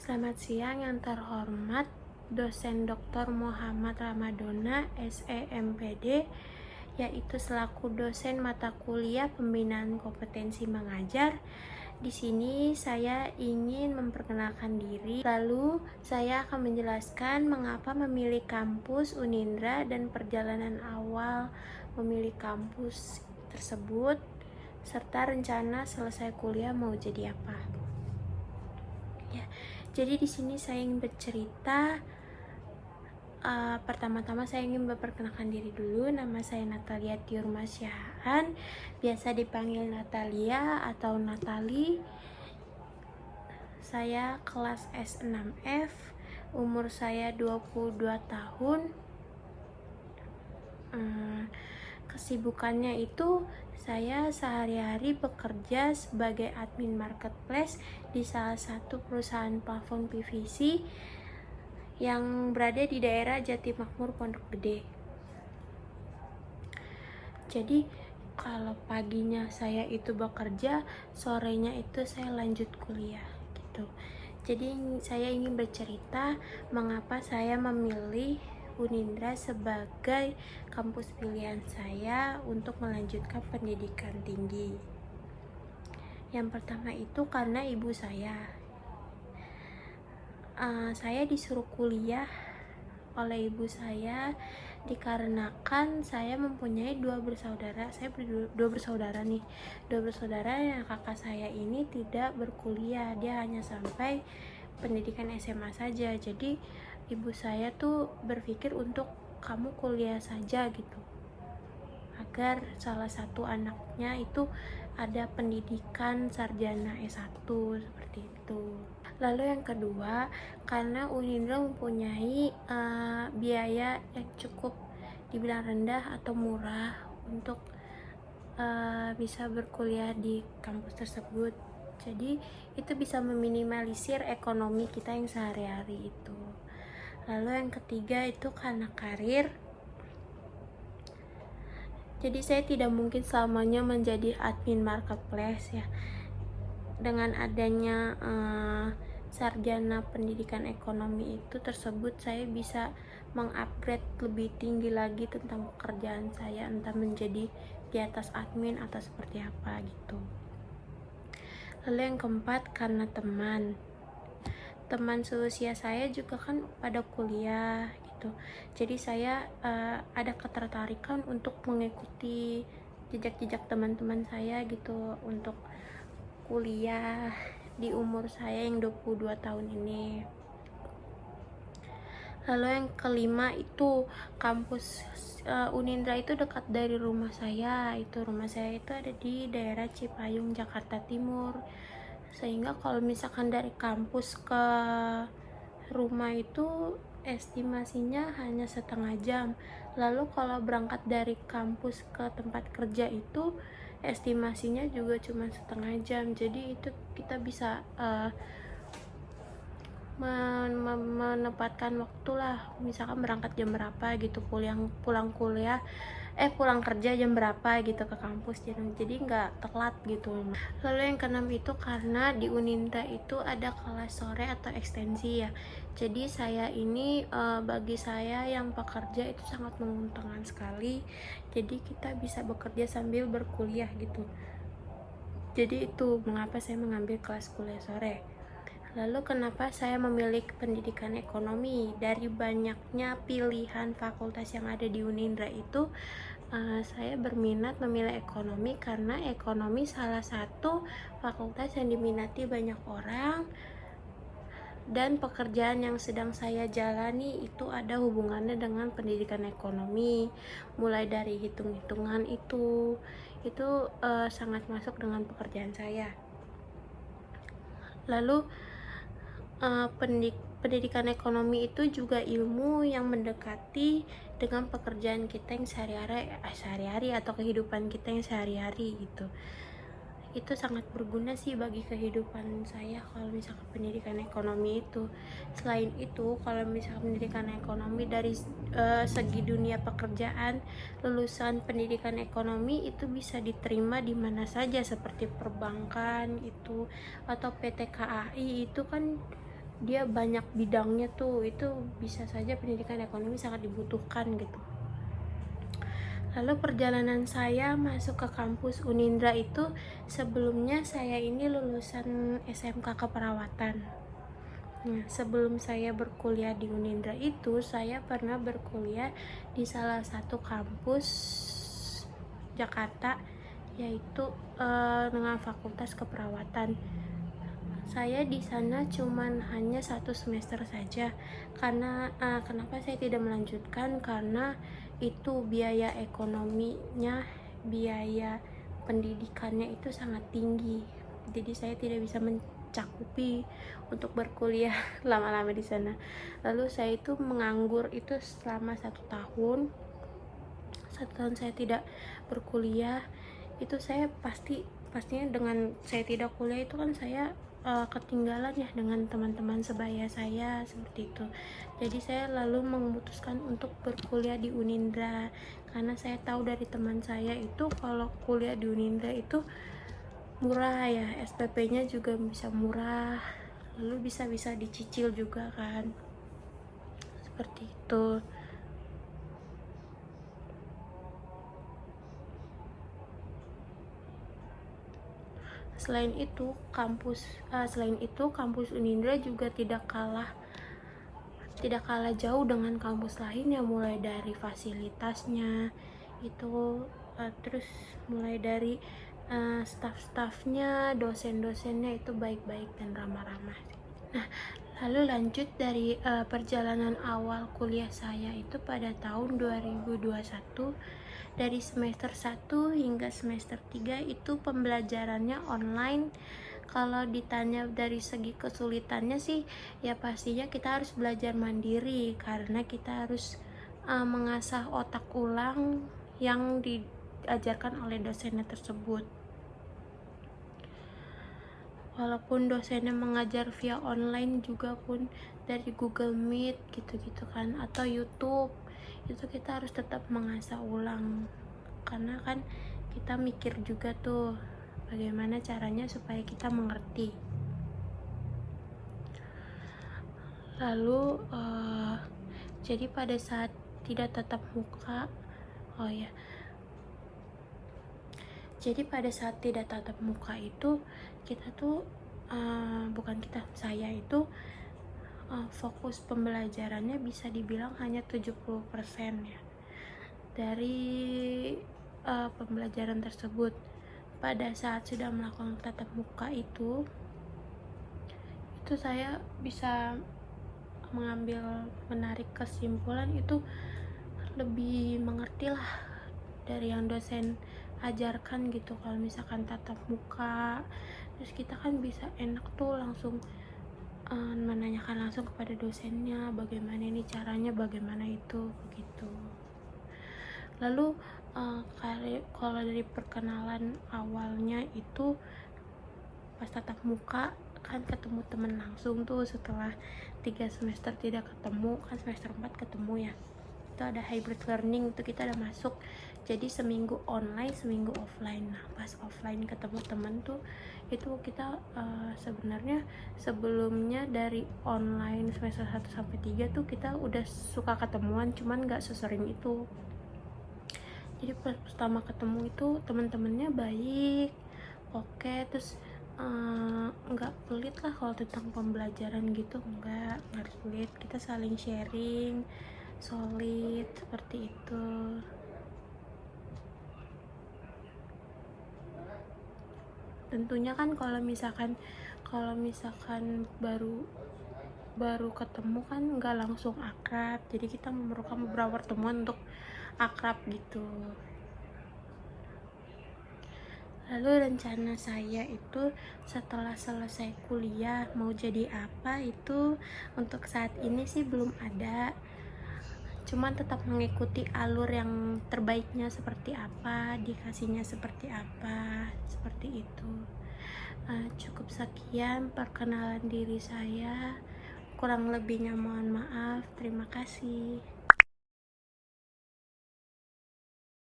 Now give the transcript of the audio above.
Selamat siang yang terhormat dosen Dr. Muhammad Ramadona, SEMPD, yaitu selaku dosen mata kuliah pembinaan kompetensi mengajar. Di sini saya ingin memperkenalkan diri, lalu saya akan menjelaskan mengapa memilih kampus Unindra dan perjalanan awal memilih kampus tersebut, serta rencana selesai kuliah mau jadi apa. Ya, jadi di sini saya ingin bercerita. Pertama-tama saya ingin memperkenalkan diri dulu. Nama saya Natalia Tiurmasyahan, biasa dipanggil Natalia atau Natali. Saya kelas S6F, umur saya 22 tahun. Kesibukannya itu saya sehari-hari bekerja sebagai admin marketplace di salah satu perusahaan platform PVC yang berada di daerah Jatimakmur, Pondok Gede. Jadi kalau paginya saya itu bekerja, sorenya itu saya lanjut kuliah gitu. Jadi saya ingin bercerita mengapa saya memilih Unindra sebagai kampus pilihan saya untuk melanjutkan pendidikan tinggi. Yang pertama itu karena ibu saya disuruh kuliah oleh ibu saya dikarenakan saya mempunyai dua bersaudara. Saya dua bersaudara nih. Dua bersaudara yang kakak saya ini tidak berkuliah, dia hanya sampai pendidikan SMA saja. Jadi ibu saya tuh berpikir untuk kamu kuliah saja gitu, agar salah satu anaknya itu ada pendidikan sarjana S1 seperti itu. Lalu yang kedua, karena Unindra mempunyai biaya yang cukup dibilang rendah atau murah untuk bisa berkuliah di kampus tersebut. Jadi itu bisa meminimalisir ekonomi kita yang sehari-hari itu. Lalu yang ketiga itu karena karir. Jadi saya tidak mungkin selamanya menjadi admin marketplace ya. Dengan adanya sarjana pendidikan ekonomi itu tersebut, saya bisa mengupgrade lebih tinggi lagi tentang pekerjaan saya, entah menjadi di atas admin atau seperti apa gitu. Lalu yang keempat karena teman seusia saya juga kan pada kuliah gitu. Jadi saya ada ketertarikan untuk mengikuti jejak-jejak teman-teman saya gitu untuk kuliah di umur saya yang 22 tahun ini. Lalu yang kelima itu kampus Unindra itu dekat dari rumah saya. Rumah saya itu ada di daerah Cipayung, Jakarta Timur. Sehingga kalau misalkan dari kampus ke rumah itu estimasinya hanya setengah jam. Lalu kalau berangkat dari kampus ke tempat kerja itu estimasinya juga cuma setengah jam. Jadi itu kita bisa menempatkan waktu lah, misalkan berangkat jam berapa gitu, pulang kerja jam berapa gitu ke kampus, jadi nggak telat gitu. Lalu yang keenam itu karena di Unindra itu ada kelas sore atau ekstensi ya. Jadi saya ini bagi saya yang pekerja itu sangat menguntungkan sekali. Jadi kita bisa bekerja sambil berkuliah gitu. Jadi itu mengapa saya mengambil kelas kuliah sore. Lalu kenapa saya memilih pendidikan ekonomi? Dari banyaknya pilihan fakultas yang ada di Unindra itu, saya berminat memilih ekonomi karena ekonomi salah satu fakultas yang diminati banyak orang, dan pekerjaan yang sedang saya jalani itu ada hubungannya dengan pendidikan ekonomi. Mulai dari hitung-hitungan itu sangat masuk dengan pekerjaan saya. Lalu pendidikan ekonomi itu juga ilmu yang mendekati dengan pekerjaan kita yang sehari-hari atau kehidupan kita yang sehari-hari gitu. Itu sangat berguna sih bagi kehidupan saya kalau misalkan pendidikan ekonomi itu. Selain itu, kalau misalkan pendidikan ekonomi dari segi dunia pekerjaan, lulusan pendidikan ekonomi itu bisa diterima di mana saja seperti perbankan itu atau PT KAI itu kan dia banyak bidangnya tuh, itu bisa saja pendidikan ekonomi sangat dibutuhkan gitu. Lalu perjalanan saya masuk ke kampus Unindra itu, sebelumnya saya ini lulusan SMK keperawatan. Nah, sebelum saya berkuliah di Unindra itu, saya pernah berkuliah di salah satu kampus Jakarta, yaitu dengan Fakultas Keperawatan. Saya di sana cuman hanya 1 semester saja, karena kenapa saya tidak melanjutkan, karena itu biaya ekonominya, biaya pendidikannya itu sangat tinggi, jadi saya tidak bisa mencakupi untuk berkuliah lama-lama di sana. Lalu saya itu menganggur itu selama 1 tahun. 1 tahun saya tidak berkuliah, itu saya pastinya dengan saya tidak kuliah itu kan saya ketinggalan ya dengan teman-teman sebaya saya seperti itu. Jadi saya lalu memutuskan untuk berkuliah di Unindra, karena saya tahu dari teman saya itu kalau kuliah di Unindra itu murah ya, SPP-nya juga bisa murah, lalu bisa dicicil juga kan, seperti itu. Selain itu kampus Unindra juga tidak kalah jauh dengan kampus lainnya, mulai dari fasilitasnya itu, terus mulai dari staff-staffnya, dosen-dosennya itu baik-baik dan ramah-ramah. Nah, lalu lanjut dari perjalanan awal kuliah saya itu pada tahun 2021. Dari semester 1 hingga semester 3 itu pembelajarannya online. Kalau ditanya dari segi kesulitannya sih, ya pastinya kita harus belajar mandiri, karena kita harus mengasah otak ulang yang diajarkan oleh dosennya tersebut. Walaupun dosennya mengajar via online juga pun dari Google Meet gitu-gitu kan, atau YouTube, itu kita harus tetap mengasah ulang, karena kan kita mikir juga tuh bagaimana caranya supaya kita mengerti. Lalu jadi pada saat tidak tatap muka, jadi pada saat tidak tatap muka itu kita tuh saya itu fokus pembelajarannya bisa dibilang hanya 70% ya dari pembelajaran tersebut. Pada saat sudah melakukan tatap muka itu saya bisa menarik kesimpulan itu lebih mengerti lah dari yang dosen ajarkan gitu. Kalau misalkan tatap muka, terus kita kan bisa enak tuh langsung menanyakan langsung kepada dosennya bagaimana ini caranya, bagaimana itu, begitu. Lalu kalau dari perkenalan awalnya itu pas tatap muka kan ketemu temen langsung tuh, setelah 3 semester tidak ketemu kan, semester 4 ketemu ya, itu ada hybrid learning, itu kita udah masuk, jadi seminggu online seminggu offline. Nah pas offline ketemu temen tuh, itu kita sebenarnya sebelumnya dari online semester 1 sampai 3 tuh kita udah suka ketemuan, cuman gak sesering itu. Jadi pertama ketemu itu teman-temannya baik, oke, terus nggak pelit lah kalau tentang pembelajaran gitu, nggak pelit, kita saling sharing, solid, seperti itu. Tentunya kan kalau misalkan baru ketemu kan nggak langsung akrab, jadi kita memerlukan beberapa pertemuan untuk akrab gitu. Lalu rencana saya itu setelah selesai kuliah mau jadi apa itu untuk saat ini sih belum ada, cuman tetap mengikuti alur yang terbaiknya seperti apa, dikasihnya seperti apa, seperti itu. Cukup sekian perkenalan diri saya, kurang lebihnya mohon maaf. Terima kasih.